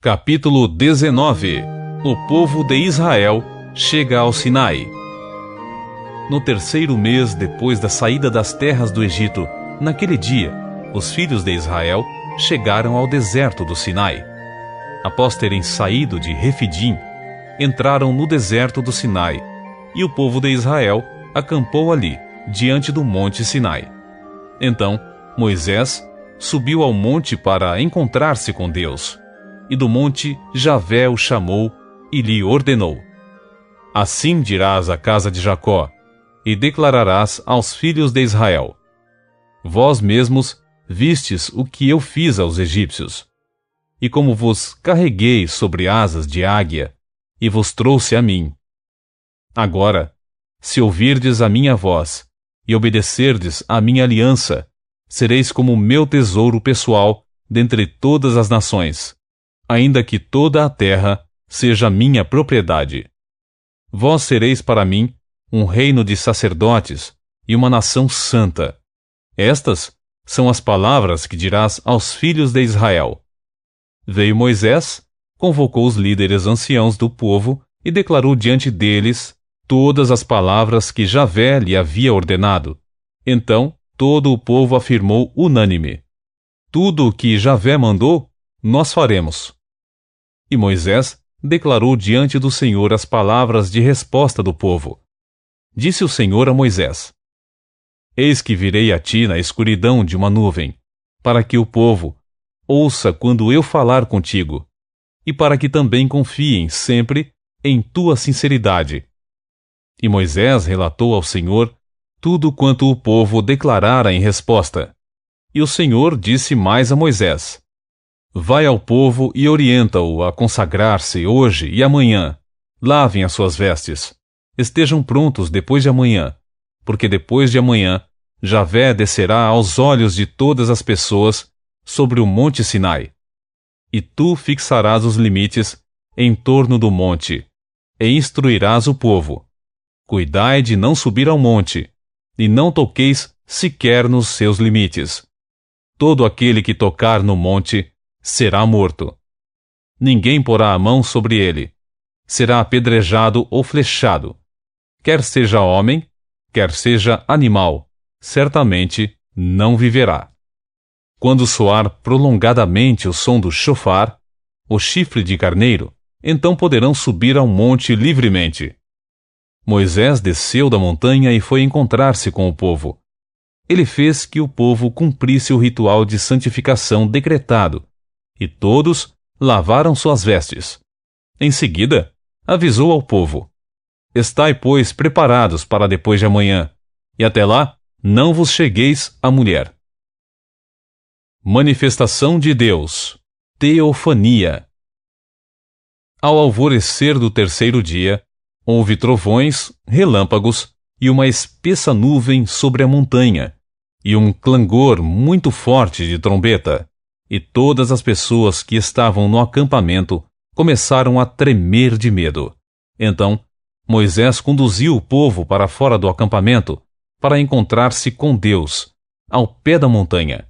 Capítulo 19. O povo de Israel chega ao Sinai. No terceiro mês depois da saída das terras do Egito, naquele dia, os filhos de Israel chegaram ao deserto do Sinai. Após terem saído de Refidim, entraram no deserto do Sinai, e o povo de Israel acampou ali, diante do monte Sinai. Então, Moisés subiu ao monte para encontrar-se com Deus. E do monte Javé o chamou e lhe ordenou: Assim dirás à casa de Jacó, e declararás aos filhos de Israel: Vós mesmos vistes o que eu fiz aos egípcios, e como vos carreguei sobre asas de águia, e vos trouxe a mim. Agora, se ouvirdes a minha voz, e obedecerdes à minha aliança, sereis como meu tesouro pessoal dentre todas as nações, ainda que toda a terra seja minha propriedade. Vós sereis para mim um reino de sacerdotes e uma nação santa. Estas são as palavras que dirás aos filhos de Israel. Veio Moisés, convocou os líderes anciãos do povo e declarou diante deles todas as palavras que Javé lhe havia ordenado. Então todo o povo afirmou unânime: Tudo o que Javé mandou, nós faremos. E Moisés declarou diante do Senhor as palavras de resposta do povo. Disse o Senhor a Moisés: Eis que virei a ti na escuridão de uma nuvem, para que o povo ouça quando eu falar contigo, e para que também confiem sempre em tua sinceridade. E Moisés relatou ao Senhor tudo quanto o povo declarara em resposta. E o Senhor disse mais a Moisés: Vai ao povo e orienta-o a consagrar-se hoje e amanhã. Lavem as suas vestes. Estejam prontos depois de amanhã, porque depois de amanhã Javé descerá aos olhos de todas as pessoas sobre o monte Sinai. E tu fixarás os limites em torno do monte, e instruirás o povo. Cuidai de não subir ao monte, e não toqueis sequer nos seus limites. Todo aquele que tocar no monte será morto. Ninguém porá a mão sobre ele. Será apedrejado ou flechado. Quer seja homem, quer seja animal, certamente não viverá. Quando soar prolongadamente o som do chofar, o chifre de carneiro, então poderão subir ao monte livremente. Moisés desceu da montanha e foi encontrar-se com o povo. Ele fez que o povo cumprisse o ritual de santificação decretado, e todos lavaram suas vestes. Em seguida, avisou ao povo: Estai, pois, preparados para depois de amanhã, e até lá não vos chegueis à mulher. Manifestação de Deus. Teofania. Ao alvorecer do terceiro dia, houve trovões, relâmpagos e uma espessa nuvem sobre a montanha, e um clangor muito forte de trombeta. E todas as pessoas que estavam no acampamento começaram a tremer de medo. Então, Moisés conduziu o povo para fora do acampamento para encontrar-se com Deus, ao pé da montanha.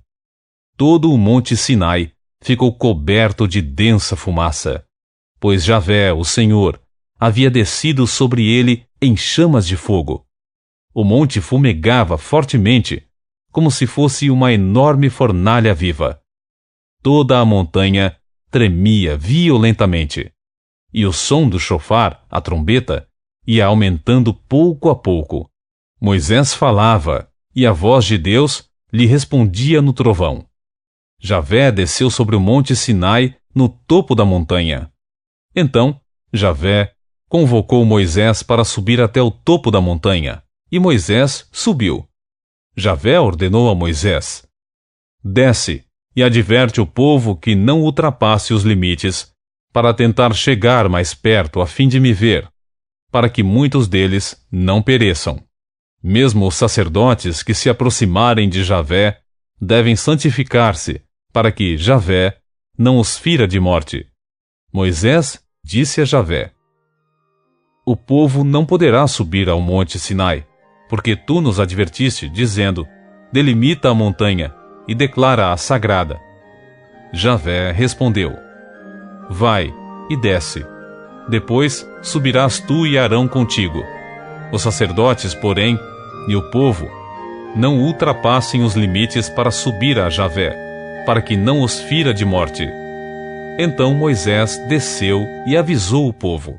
Todo o monte Sinai ficou coberto de densa fumaça, pois Javé, o Senhor, havia descido sobre ele em chamas de fogo. O monte fumegava fortemente, como se fosse uma enorme fornalha viva. Toda a montanha tremia violentamente, e o som do chofar, a trombeta, ia aumentando pouco a pouco. Moisés falava, e a voz de Deus lhe respondia no trovão. Javé desceu sobre o monte Sinai, no topo da montanha. Então, Javé convocou Moisés para subir até o topo da montanha, e Moisés subiu. Javé ordenou a Moisés: Desce e adverte o povo que não ultrapasse os limites, para tentar chegar mais perto a fim de me ver, para que muitos deles não pereçam. Mesmo os sacerdotes que se aproximarem de Javé devem santificar-se, para que Javé não os fira de morte. Moisés disse a Javé: O povo não poderá subir ao monte Sinai, porque tu nos advertiste, dizendo: Delimita a montanha e declara-a sagrada. Javé respondeu: Vai e desce. Depois subirás tu e Arão contigo. Os sacerdotes, porém, e o povo, não ultrapassem os limites para subir a Javé, para que não os fira de morte. Então Moisés desceu e avisou o povo.